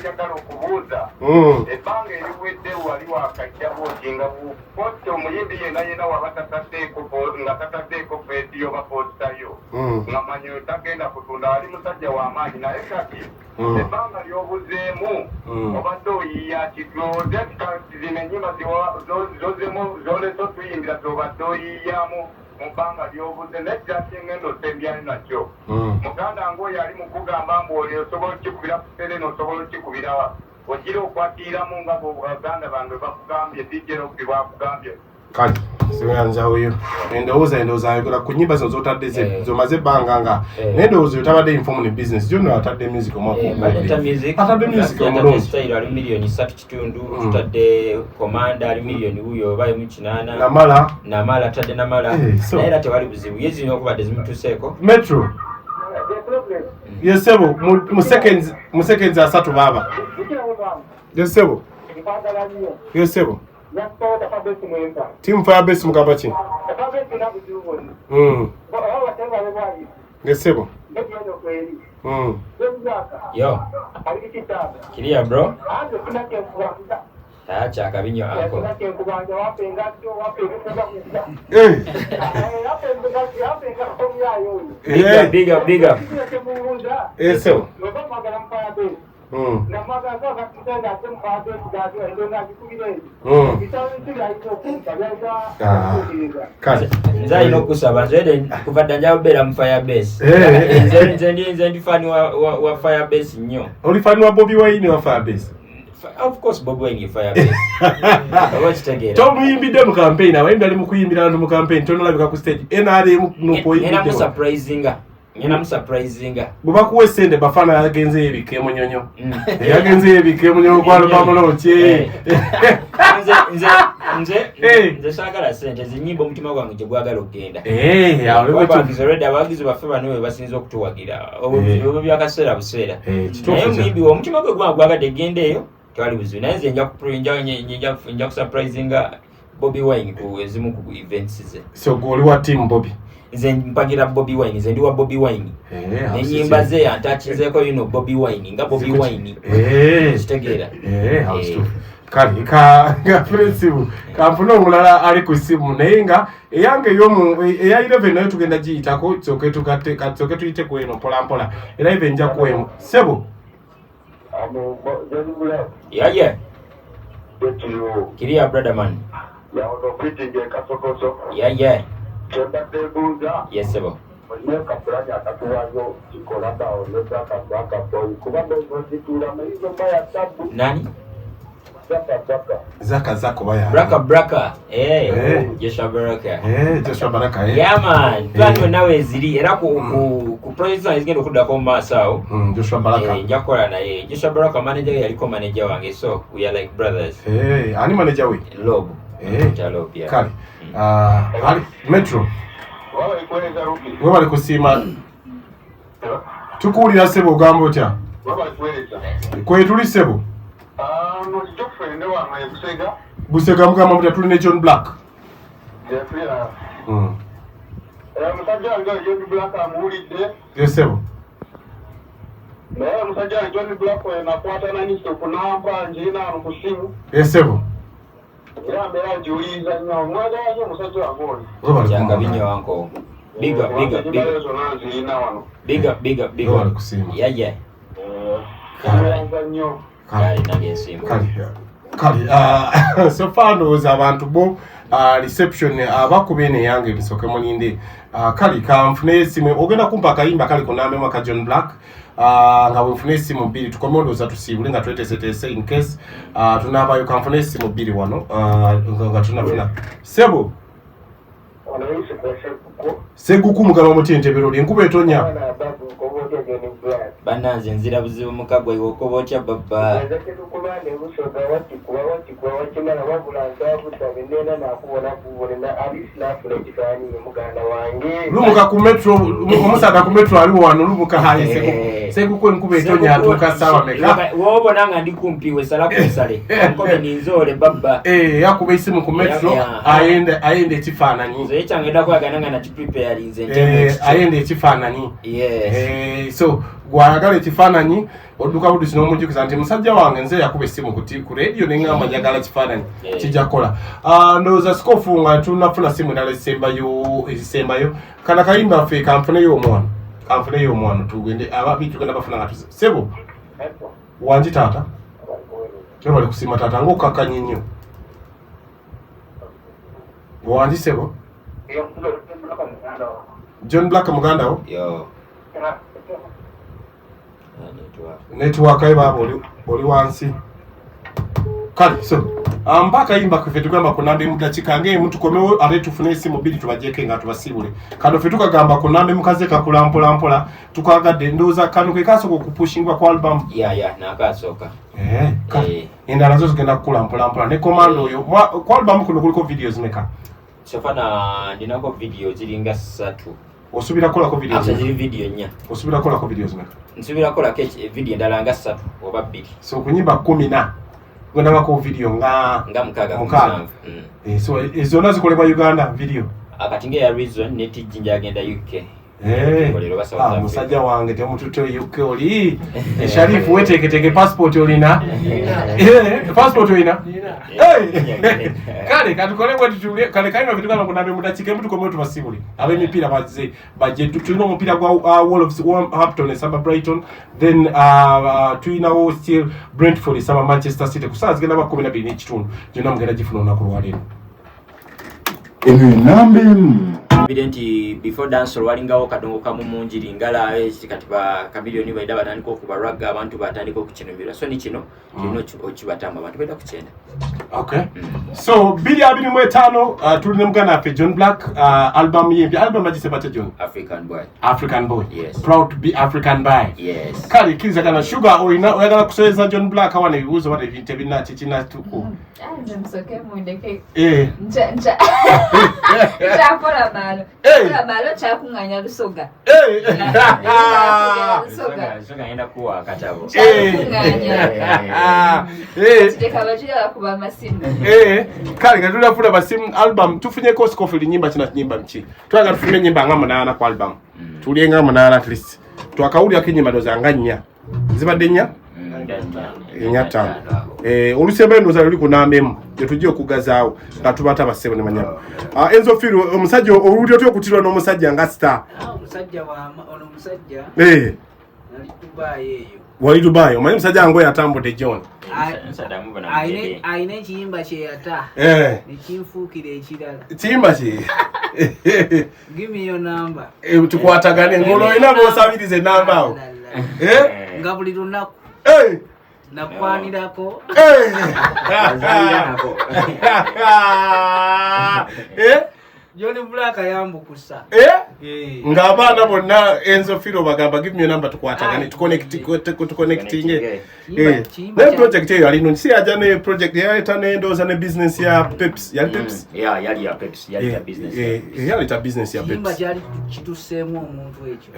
njagala okubuuza ebbanga eriwedde wali wakajja bwojinga buposti omuyimbi yenna waba tataddeeko feesi yoba postayo nga manyi tagenda kutunda ali musajja w'amaanyi naye kati ebbanga lyobuzeemu obadde oyiiya zino ennyimba zolesa otuyimbira zobadde oyiiyamu mu bbanga lyobuze nejjaki ngendo sembyali nakyo muganda ng'oyo ali mukugamba mbu oli osobola okikubira ku sere n'osobola okikubira ogira okwatiiramu nga baganda bange bakugambye dijjera okubi bakugambye kale siyanza oyo endowooza ayogera ku nnyimba zino zotadde zomaze ebbanga nga naye endowooza yo tabadde informu ne business gyonna atadde music atadde music omulungi ali miliyoni 3.5 tutadde komanda ali miliyoni wuyo oba mu 8 namala atadde namala naye era tewali buzibu ye zino okubadde zimutuseeko metro yesebo mu seconds asatu baba yesebo Team Firebase mukabaki yesebo yo kiriya bro acha kabinyo ako big up eso nze alina okusaba nze kuva dda nja kubeera mu Firebase nze ndi fani wa Firebase nnyo. Oli fani wa Bobi Wine wa Firebase? Of course Bobi Wine Firebase. Obakitegeera tomuyimbidde mu campaign abayimbi ali mu kuyimbira abantu mu campaign tonalabika ku stage NRM nopoyimbidde Nyina musurprisinga. Bubakuwe sende bafana yagenze ebike munyonyo. Yagenze ebike munyonyo kwa lubamoloche. Nze sagala sente zinyimbo mutima gwange gye gwagala okgenda. Abagizi baffe bano we basinza okutuwagira. Obwo byakaseera buseera. Naye omuyimbi omutima gwe gwagadde genda eyo tewali buzibu. Naye nze nja kusurprisinga Bobi Wine ku ezimu ku events ze. So goli wa team Bobi? Nze mpagira Bobi Wine, nze ndi wa Bobi Wine. Enyimba ze antachizeeko Bobi Wine nga Bobi Wine. Kitegeera. Kali ka principle kampuni omulala ali ku simu naye nga eyange eya 11 nayo tugenda giyitako tsoke tuyite ku eno mpola mpola era even nja kuwemu sebo yeah kiriya brother man yeah yes sebo nani Zaka baya Braka Joshua Baraka Joshua Baraka yeah man plano nawe ziri era ku producer izigenda okudako masao Joshua Baraka njakola naye Joshua Baraka manager yaliko manager wange so we are like brothers ani manager we Lob Lob yeah kali ali Metro wewe bali kusima tukuulira sebo gambo otya kwe tuli sebo no jofende wa kusega busega mugamba muta tuli ne John Black musajja nga John Black amulidde yesebo musajja John Black nakwata nani sokunamba njina kusimu yesebo ya mbera juliza nnyo mwagayo musajja wangoli janga binyo wanko big up yeah kali so far ndowooza abantu bo reception abakubene yange bisoke mulinde kali kanfune esimu ogenda kumpa akayimba kali kunambe ka John Black nga wenfune esimu bbiri tukome ondowooza tusiibule nga tweteeseteese in case tunaabayo kanfune esimu bbiri wano nga tunafuna sebo seguku mugaba mutentebero lyenkuba etonya bananze nzira buzibu mukagwa iwokoba otya baba lumuka ku metro omusaga ku metro aliwo wano lumuka hayi seguku enkuba etonya atuuka sawa meka wobona nga ndi kumpiwe sala kusale nkobe ninzole baba yakuba isimu ku metro ayende ekifaananyi nze ekyange ndakwagananga na kiprepare nze ayende ekifaananyi So gwagala ekifaananyi odduka budusi n'omunjukiza nti musajja wange nze yakuba essimu ku radio nengamba njagala ekifaananyi kijja kukola. Ndowooza Sikofu nga tunafuna simu endala ezisembayo kana kayimba ffe kanfuneyo omwana tugende ababi tugenda bafuna nga sebo wangi taata bali kusiima taata ng'okukakkanya nnyo wangi sebo John Black muganda wo network ayi baba oli wansi kale so mpaka yimba kwe tugamba kunambe mudakika ng'emu tukomewo ate tufune esimu bbiri tubajjeko nga tubasiibule kano ffe tukagamba kunambe mukaze kakula mpola tukagadde ndowooza kano ke kasooka okupushingibwa ku album nakasooka endala nazo zigenda kukula mpola ne commando oyo ku album kuno kuliko videos meka sofana ndinako video ziringa 3 osubira kolako videos ziri video 4 osubira kolako videos meka nsubira kolako video endala nga 3 oba 2 so kunyimba 10 gwenda bako video nga mukaga so ezona zikolebwa Uganda video akatinge ya reason netijinja agenda UK musajja wange temututo UK oli Sharifu weteketeke passport olina passport olina kale katukolebwa tutulie kale kaina vitu kama kuna mudachike mtu komwe tubasibuli abe mipira baje tulina omupira gwa Wolverhampton esaba Brighton then tulinawo still Brentford esaba Manchester City kusaza genda ba 12 n'ekitundu jona mugenda gifuna ku lwalero nambe evident before dance walingawo kadongo kamu munjiri ngala kati ba kamilioni baida batandika okuba rugga abantu batandika okukinumbira so ni kino kino okibatamba abantu beda kukyenda okay so 2025 tulina muganda afe John Black album yembi album agisebata John African Boy yes. Proud to be African boy yes kali kiza kana sugar oyagala kusoyeza John Black awana ebibuzo wale ebintu ebinaki kinatuko msoke mwendeke nja balo chakunganya lusoga lusoga enda kuwa katabo tekabajira kuba masimu kale ngatula funa basimu album tufunye ko Scofield nyimba kina nyimba mchi twanga tufunye nyimba nga 8 ku album tulienga 8 at least twakawuli akinyimba dozanganya zibadde nya nyata olusembe ndoza luli kunambemu tujje okugazaawo katubata basebo ne manyama Enzo Firo omusajja oluli otyo kutirwa n'omusajja nga star omusajja ono musajja nali Dubai eyo wali Dubai omanyi musajja ngo yatambudde John aine ekiyimba kye yata nekinfuukira ekirala kiyimba kye give me your number tukwatagane ngolo olina bosabiriza enamba awo nga buli lunaku nakwanirako John Black yambukusa ng'abaana bonna Enzo Firo bagamba give me your number tukwatagane tuconnectinge ne project eyo alino si aja ne project yaleta nendoza ne business ya Peps yali Peps yali ya Peps yali ya business yaleta business ya Peps kimba kyali kituseemu omuntu ekyo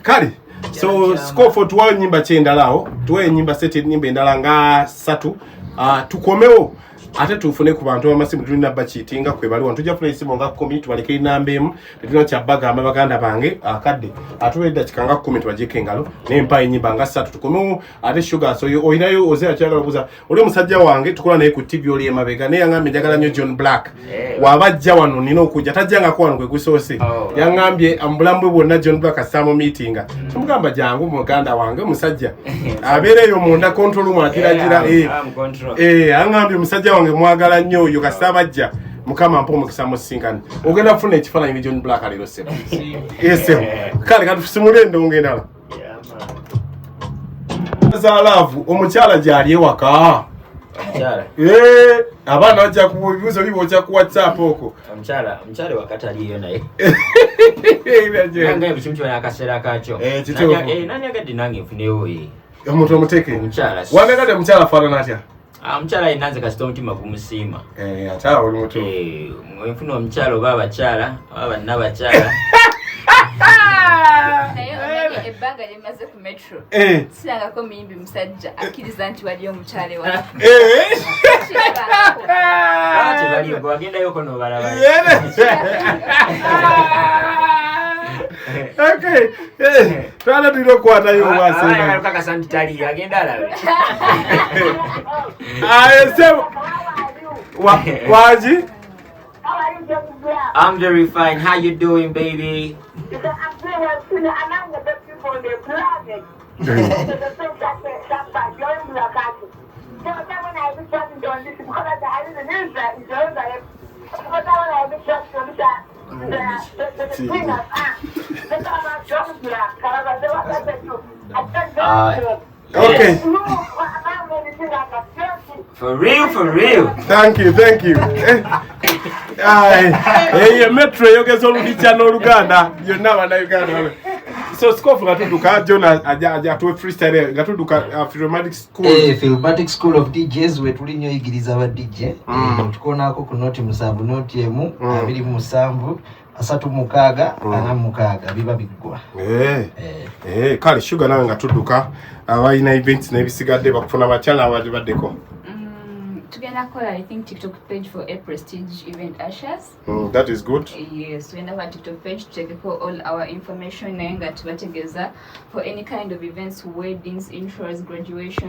kali so Scofield tuwa nyimba kyendalawo tuwe nyimba seti nyimba endala nga 3 tukomewo ate tufune ku bantu bamasimu tulina bachitinga kwe bali wantu jafuna isimu nga 10 tubaleke nambemu tulina kyabaga amabaganda bange akadde atuwedda kikanga 10 tubajike engalo nempa enyimba nga 3 tukomewo ate sugar so oyinayo ozera kyagala kubuza oli musajja wange tukola naye ku TV oli emabega ne yangambye njagala nnyo John Black wabajja wano nina okujja tajjanga ko wano kwe gusoose yangambye ambulambwe bwonna John Black asamo meetinga tumugamba jangu muganda wange musajja abeereyo munda control mwakiragira angambye musajja wange mwagala nnyo oyo kasabajja mukama mpo mukisamo sinkani ogenda kufuna ekifaananyi ne John Black alero sebo kale katusimule ndongendala zalavu omukyala gyali ewaka abaana bajja kubuuzo bibookya ku WhatsApp okwo omukyala wakati aliyo naye nange ebikimu kyona akaseera kakyo nani agadde nange nfuneyo omuntu omuteeke omukyala wandagadde omukyala afaanana atya omukyala ayinaze kasita omutima gumusiima ate awo oli muto enfuna omukyala oba abakyala oba bannabakyala naye omanye ebbanga lyemaze ku metro sirangako muyimbi musajja akkiriza nti wali omukyala ewa tebaliyo gwe wagendayoko nobalaba Okay. Twana ndiro kwata yo wase. Ah, kaka santitali agenda alawe. Waji? I'm very fine. How you doing, baby? I'm doing well. I'm the best people on the planet. So when I was talking on this, because I didn't use that, it's all that. Because when I was talking on the thing of the time I'm talking to that, okay. For real. Thank you. Metro yogezo ludicha no Luganda. You never know Uganda. So Scoff gatuduka Jonah aja to freestyle gatuduka Philmatic School. Philmatic School of DJs wetuli nyo igiriza ba DJ. Tukona ako kunoti musanvu noti emu 27 asatu mukaga ana mukaga biba bigwa. Kale sugar nawe ngatuduka abayina events nebisigadde bakufuna bachana abali baddeko. Together call I think TikTok page for a prestige event ushers. That is good. Yes, we have a TikTok page to check all our information and tubategeza for any kind of events, weddings, intros, graduation.